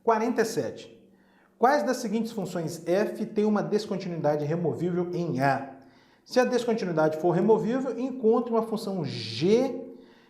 47. Quais das seguintes funções f tem uma descontinuidade removível em A? Se a descontinuidade for removível, encontre uma função g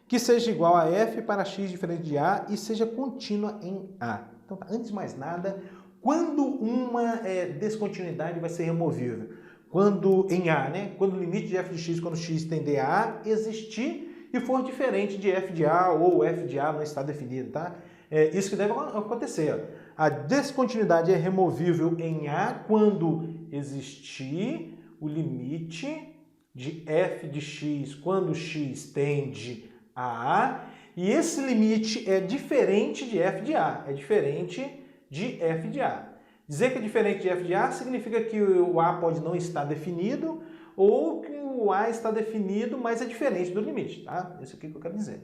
que seja igual a f para x diferente de A e seja contínua em A. Então, antes de mais nada, quando uma descontinuidade vai ser removível? Quando em A, né? Quando o limite de f de x, quando x tender a A, existir e for diferente de f de A ou f de A não está definido, tá? É isso que deve acontecer. Ó. A descontinuidade é removível em A quando existir o limite de f de x quando x tende a A, e esse limite é diferente de f de A, é diferente de f de A. Dizer que é diferente de f de A significa que o A pode não estar definido ou que o A está definido, mas é diferente do limite, tá? Isso aqui que eu quero dizer.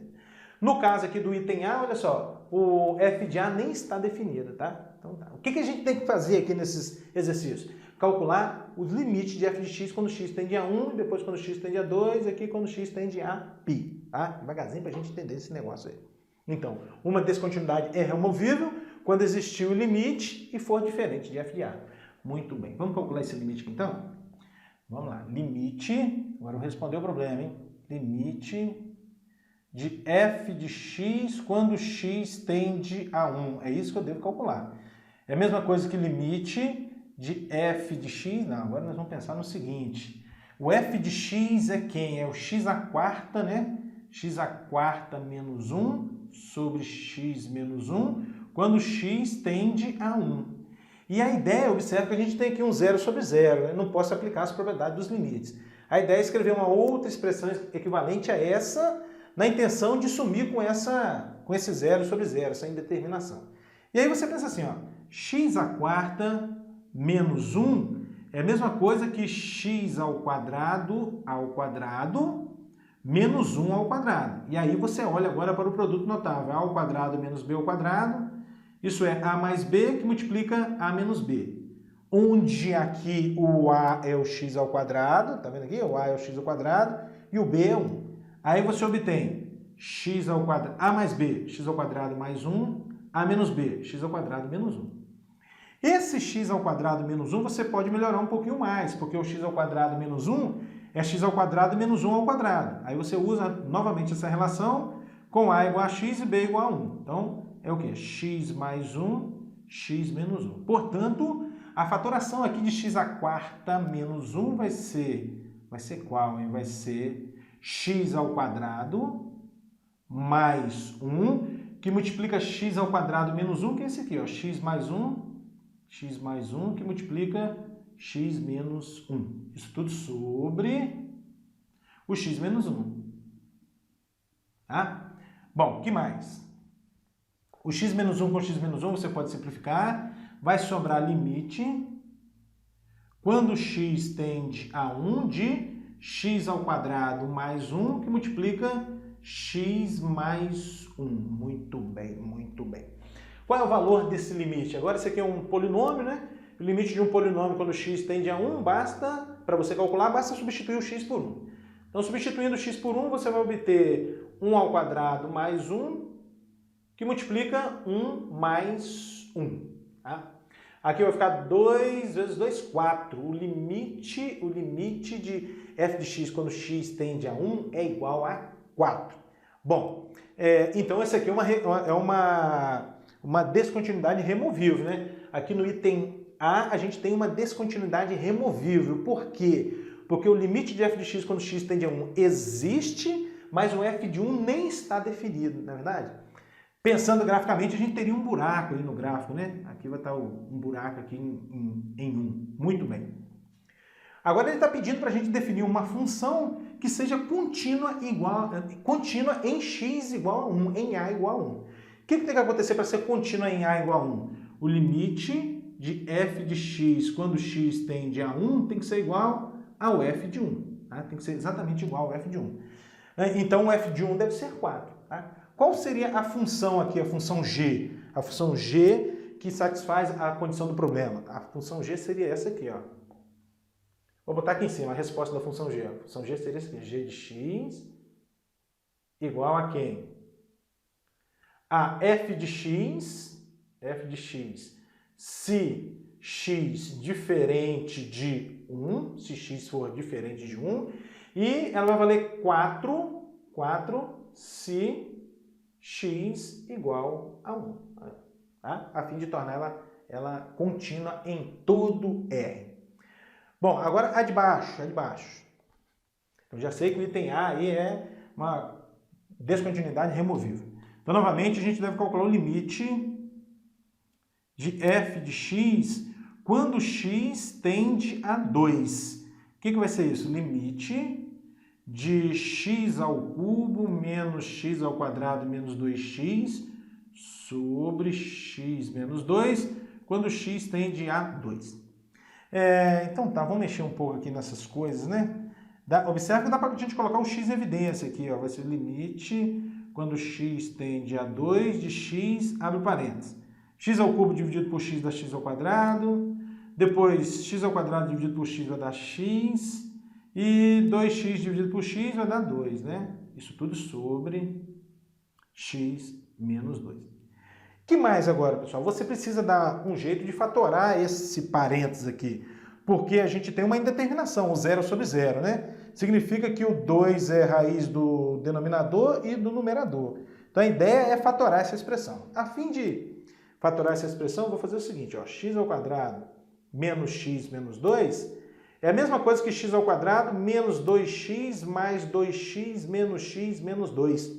No caso aqui do item A, olha só, o f de A nem está definido, tá? Então, tá. O que a gente tem que fazer aqui nesses exercícios? Calcular os limites de f de x quando x tende a 1, depois quando x tende a 2, aqui quando x tende a π, tá? Devagarzinho para a gente entender esse negócio aí. Então, uma descontinuidade é removível quando existir o limite e for diferente de f de A. Muito bem. Vamos calcular esse limite aqui, então? Vamos lá. Limite, agora eu vou responder o problema, hein? Limite de f de x quando x tende a 1. É isso que eu devo calcular. É a mesma coisa que limite de f de x. Não, agora nós vamos pensar no seguinte. O f de x é quem? É o x à quarta, né? X à quarta menos 1 sobre x menos 1, quando x tende a 1. E a ideia, observa que a gente tem aqui um zero sobre zero. Eu não posso aplicar as propriedades dos limites. A ideia é escrever uma outra expressão equivalente a essa, na intenção de sumir com esse zero sobre zero, essa indeterminação. E aí você pensa assim, ó, x à quarta menos 1 é a mesma coisa que x ao quadrado menos 1 ao quadrado. E aí você olha agora para o produto notável, a ao quadrado menos b ao quadrado, isso é a mais b que multiplica a menos b. Onde aqui o a é o x ao quadrado, tá vendo aqui? O a é o x ao quadrado e o b é 1. Aí você obtém x ao quadrado, a mais b, x ao quadrado mais 1, a menos b, x ao quadrado menos 1. Esse x ao quadrado menos 1 você pode melhorar um pouquinho mais, porque o x ao quadrado menos 1 é x ao quadrado menos 1 ao quadrado. Aí você usa novamente essa relação com a igual a x e b igual a 1. Então, é o quê? X mais 1, x menos 1. Portanto, a fatoração aqui de x à quarta menos 1 vai ser qual, hein? Vai ser x ao quadrado mais 1, que multiplica x ao quadrado menos 1, que é esse aqui, ó, x mais 1, que multiplica x menos 1. Isso tudo sobre o x menos 1. Tá? Bom, o que mais? O x menos 1 com x menos 1 você pode simplificar. Vai sobrar limite, quando x tende a 1, de x ao quadrado mais 1, que multiplica x mais 1. Muito bem, muito bem. Qual é o valor desse limite? Agora esse aqui é um polinômio, né? O limite de um polinômio quando x tende a 1, para você calcular, basta substituir o x por 1. Então, substituindo o x por 1, você vai obter 1 ao quadrado mais 1, que multiplica 1 mais 1. Tá? Aqui vai ficar 2 vezes 2, 4. O limite de f de x quando x tende a 1 é igual a 4. Bom, então essa aqui é uma descontinuidade removível, né? Aqui no item A a gente tem uma descontinuidade removível. Por quê? Porque o limite de f de x quando x tende a 1 existe, mas o f de 1 nem está definido, não é verdade? Pensando graficamente, a gente teria um buraco ali no gráfico, né? Aqui vai estar um buraco aqui em 1. Muito bem. Agora ele está pedindo para a gente definir uma função que seja contínua em x igual a 1, em a igual a 1. O que tem que acontecer para ser contínua em a igual a 1? O limite de f de x quando x tende a 1 tem que ser igual ao f de 1. Tá? Tem que ser exatamente igual ao f de 1. Então o f de 1 deve ser 4. Tá? Qual seria a função aqui, a função g? A função g que satisfaz a condição do problema. A função g seria essa aqui, ó. Vou botar aqui em cima a resposta da função g. A função g seria essa aqui, g de x igual a quem? A f de x f de x, se x diferente de 1, se x for diferente de 1, e ela vai valer 4 se x igual a 1, tá? A fim de tornar ela contínua em todo R. Bom, agora a de baixo, Eu já sei que o item A aí é uma descontinuidade removível. Então, novamente, a gente deve calcular o limite de f de x quando x tende a 2. O que vai ser isso? Limite de x ao cubo menos x ao quadrado menos 2x sobre x menos 2, quando x tende a 2. Então tá, vamos mexer um pouco aqui nessas coisas, né? Observe que dá para a gente colocar o x em evidência aqui, ó. Vai ser limite quando x tende a 2 de x, abre parênteses. X ao cubo dividido por x dá x ao quadrado, depois x ao quadrado dividido por x vai dar x, e 2x dividido por x vai dar 2, né? Isso tudo sobre x menos 2. O que mais agora, pessoal? Você precisa dar um jeito de fatorar esse parênteses aqui, porque a gente tem uma indeterminação, o 0 sobre 0, né? Significa que o 2 é raiz do denominador e do numerador. Então a ideia é fatorar essa expressão. A fim de fatorar essa expressão, eu vou fazer o seguinte, ó, x ao quadrado menos x menos 2 é a mesma coisa que x ao quadrado menos 2x mais 2x menos 2.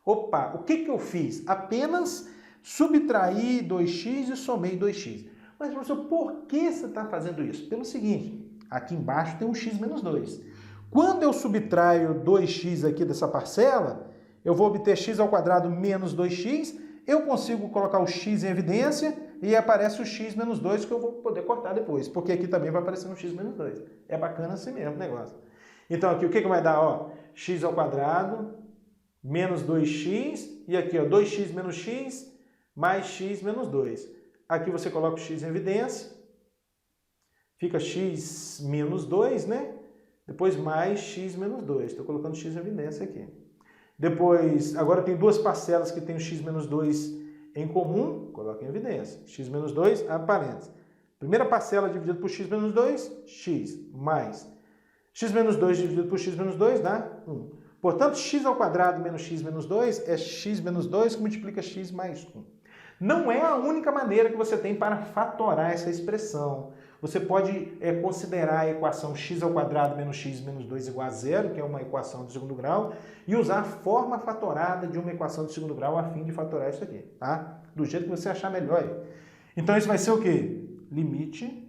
Opa, o que eu fiz? Apenas subtraí 2x e somei 2x. Mas, professor, por que você está fazendo isso? Pelo seguinte, aqui embaixo tem um x menos 2. Quando eu subtraio 2x aqui dessa parcela, eu vou obter x ao quadrado menos 2x, eu consigo colocar o x em evidência e aparece o x menos 2 que eu vou poder cortar depois, porque aqui também vai aparecer um x menos 2. É bacana assim mesmo o negócio. Então aqui o que vai dar? Ó, x ao quadrado menos 2x e aqui ó, 2x menos x mais x menos 2. Aqui você coloca o x em evidência, fica x menos 2, né? Depois mais x menos 2. Estou colocando x em evidência aqui. Depois, agora tem duas parcelas que tem o x menos 2 em comum, coloca em evidência. X menos 2, abre parênteses. Primeira parcela dividida por x menos 2, x, mais x menos 2 dividido por x menos 2 dá 1. Portanto, x ao quadrado menos x menos 2 é x menos 2 que multiplica x mais 1. Não é a única maneira que você tem para fatorar essa expressão. Você pode considerar a equação x ao quadrado menos x menos 2 igual a zero, que é uma equação de segundo grau, e usar a forma fatorada de uma equação de segundo grau a fim de fatorar isso aqui, tá? Do jeito que você achar melhor. Então, isso vai ser o quê? Limite,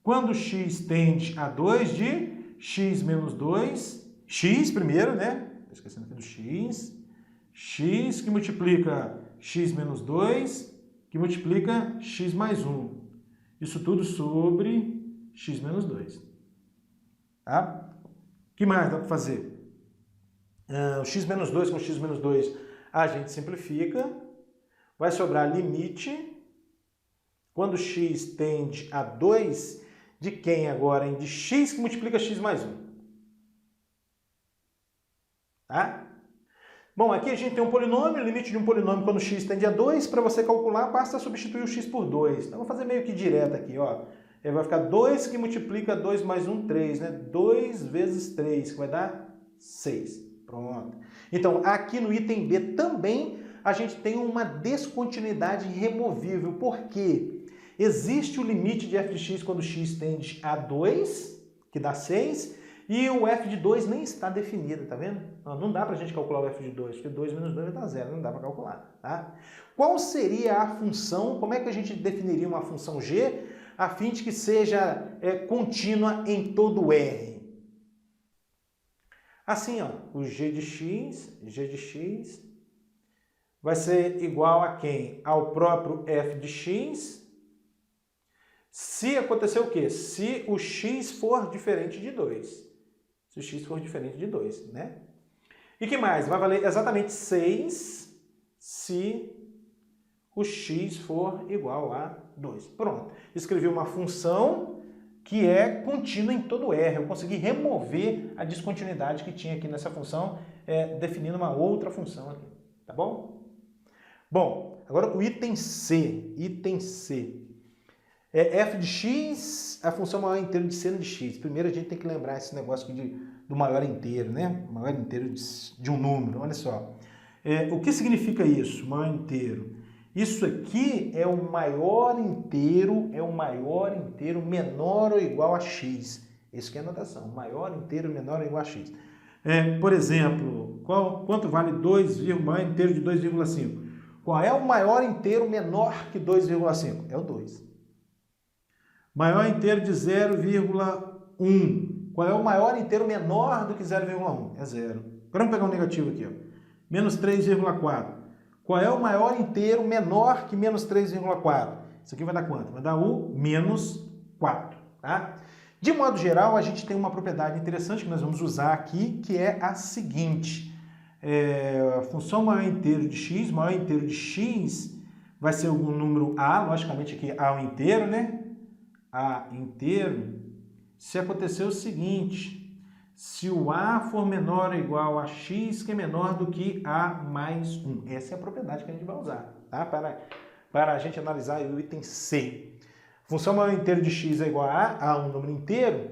quando x tende a 2 de x menos 2, x primeiro, né? Estou esquecendo aqui do x que multiplica x menos 2, que multiplica x mais 1. Isso tudo sobre x menos 2. Tá? O que mais dá para fazer? O x menos 2 com x menos 2 a gente simplifica. Vai sobrar limite. Quando x tende a 2, de quem agora? De x que multiplica x mais 1. Tá? Bom, aqui a gente tem um polinômio, o limite de um polinômio quando x tende a 2, para você calcular, basta substituir o x por 2. Então, vou fazer meio que direto aqui, ó. Vai ficar 2 que multiplica 2 mais 1, 3, né? 2 vezes 3, que vai dar 6. Pronto. Então, aqui no item B também a gente tem uma descontinuidade removível. Por quê? Existe o limite de f de x quando x tende a 2, que dá 6, e o f de 2 nem está definido, tá vendo? Não dá pra gente calcular o f de 2, porque 2 menos 2 vai dar 0, não dá pra calcular, tá? Qual seria a função, como é que a gente definiria uma função g, a fim de que seja contínua em todo R? Assim, ó, o g de x vai ser igual a quem? Ao próprio f de x, se acontecer o quê? Se o x for diferente de 2. Se o x for diferente de 2, né? E que mais? Vai valer exatamente 6 se o x for igual a 2. Pronto. Escrevi uma função que é contínua em todo R. Eu consegui remover a descontinuidade que tinha aqui nessa função, definindo uma outra função aqui. Tá bom? Bom, agora o item C. Item C. É f de x, a função maior inteiro de seno de x. Primeiro a gente tem que lembrar esse negócio aqui do maior inteiro, né? Maior inteiro de um número, olha só. O que significa isso, maior inteiro? Isso aqui é o maior inteiro menor ou igual a x. Isso que é a notação, maior inteiro menor ou igual a x. Por exemplo, quanto vale maior inteiro de 2,5? Qual é o maior inteiro menor que 2,5? É o 2. Maior inteiro de 0,1. Qual é o maior inteiro menor do que 0,1? É 0. Agora vamos pegar um negativo aqui, ó. Menos 3,4. Qual é o maior inteiro menor que menos 3,4? Isso aqui vai dar quanto? Vai dar o menos 4, tá? De modo geral, a gente tem uma propriedade interessante que nós vamos usar aqui, que é a seguinte. A função maior inteiro de x vai ser algum número a, logicamente aqui a um inteiro, né? A inteiro, se acontecer o seguinte, se o a for menor ou igual a x, que é menor do que a mais 1. Essa é a propriedade que a gente vai usar, tá? Para a gente analisar o item C. Função maior inteiro de x é igual a um número inteiro,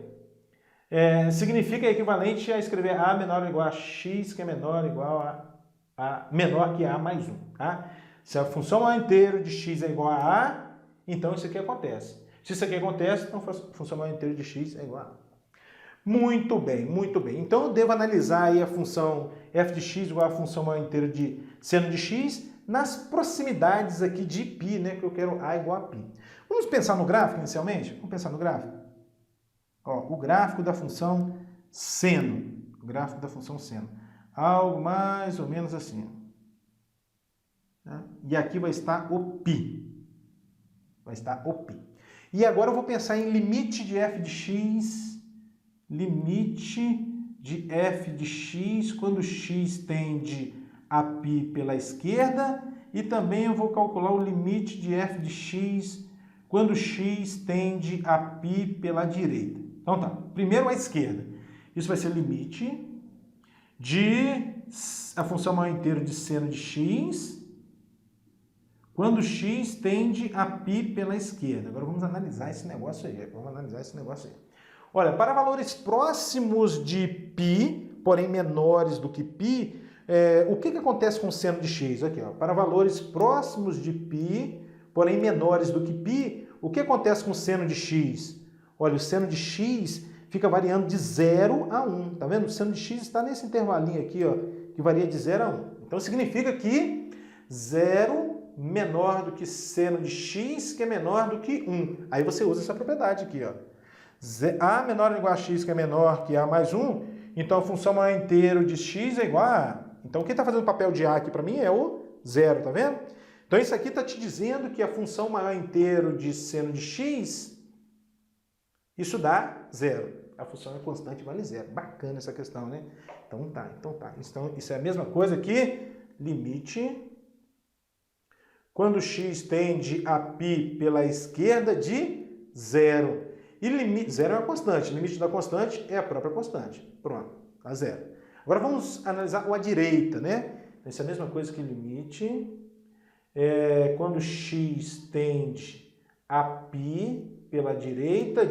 significa equivalente a escrever a menor ou igual a x, que é menor ou igual a menor que a mais 1. Tá? Se a função maior inteiro de x é igual a, então isso aqui acontece. Se isso aqui acontece, então a função maior inteiro de x é igual a. Muito bem, muito bem. Então eu devo analisar aí a função f de x igual a função maior inteiro de seno de x nas proximidades aqui de π, né, que eu quero a igual a π. Vamos pensar no gráfico inicialmente? Vamos pensar no gráfico? Ó, o gráfico da função seno. O gráfico da função seno. Algo mais ou menos assim. Tá? E aqui vai estar o π. Vai estar o π. E agora eu vou pensar em limite de f de x. Limite de f de x quando x tende a π pela esquerda. E também eu vou calcular o limite de f de x quando x tende a π pela direita. Então tá, primeiro a esquerda. Isso vai ser limite de a função maior inteiro de seno de x quando x tende a π pela esquerda. Agora vamos analisar esse negócio aí. Olha, para valores próximos de π, porém menores do que π, o que acontece com o seno de x? Aqui, ó, para valores próximos de π, porém menores do que π, o que acontece com o seno de x? Olha, o seno de x fica variando de 0 a 1, tá vendo? O seno de x está nesse intervalinho aqui, ó, que varia de 0 a 1. Então significa que 0 menor do que seno de x, que é menor do que 1. Aí você usa essa propriedade aqui, ó. A menor ou igual a x, que é menor que a mais 1, então a função maior inteiro de x é igual a a. Então quem está fazendo o papel de a aqui para mim é o 0, tá vendo? Então isso aqui está te dizendo que a função maior inteiro de seno de x, isso dá 0. A função é constante, vale 0. Bacana essa questão, né? Então tá. Então isso é a mesma coisa que limite quando x tende a π pela esquerda de 0. E limite, 0 é uma constante, o limite da constante é a própria constante. Pronto, a 0. Agora vamos analisar o à direita, né? Isso é a mesma coisa que limite quando x tende a π pela direita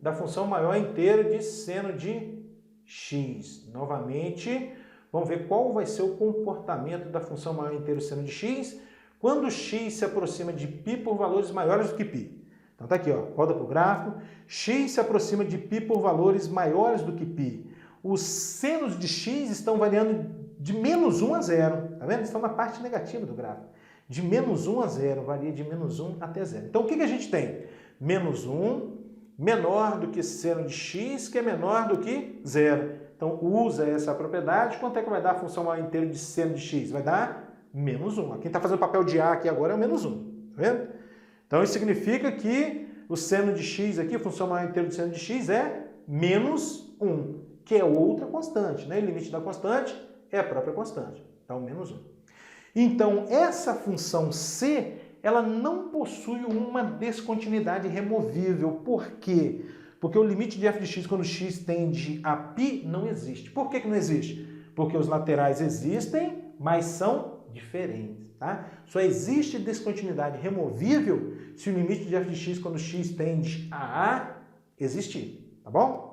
da função maior inteiro de seno de x. Novamente, vamos ver qual vai ser o comportamento da função maior inteiro seno de x quando x se aproxima de π por valores maiores do que π. Então tá aqui, ó, roda para o gráfico, x se aproxima de π por valores maiores do que π. Os senos de x estão variando de menos 1 a 0, tá vendo? Estão na parte negativa do gráfico. De menos 1 a 0, varia de menos 1 até 0. Então o que a gente tem? Menos 1 menor do que seno de x, que é menor do que 0. Então usa essa propriedade, quanto é que vai dar a função maior inteira de seno de x? Vai dar menos 1. Quem está fazendo o papel de a aqui agora é o menos 1, tá vendo? Então isso significa que o seno de x aqui, a função maior inteira de seno de x é menos 1, que é outra constante, né? O limite da constante é a própria constante, então menos 1. Então essa função c, ela não possui uma descontinuidade removível. Por quê? Porque o limite de f de x quando x tende a π não existe. Por que não existe? Porque os laterais existem, mas são diferentes, tá? Só existe descontinuidade removível se o limite de f de x quando x tende a existir, tá bom?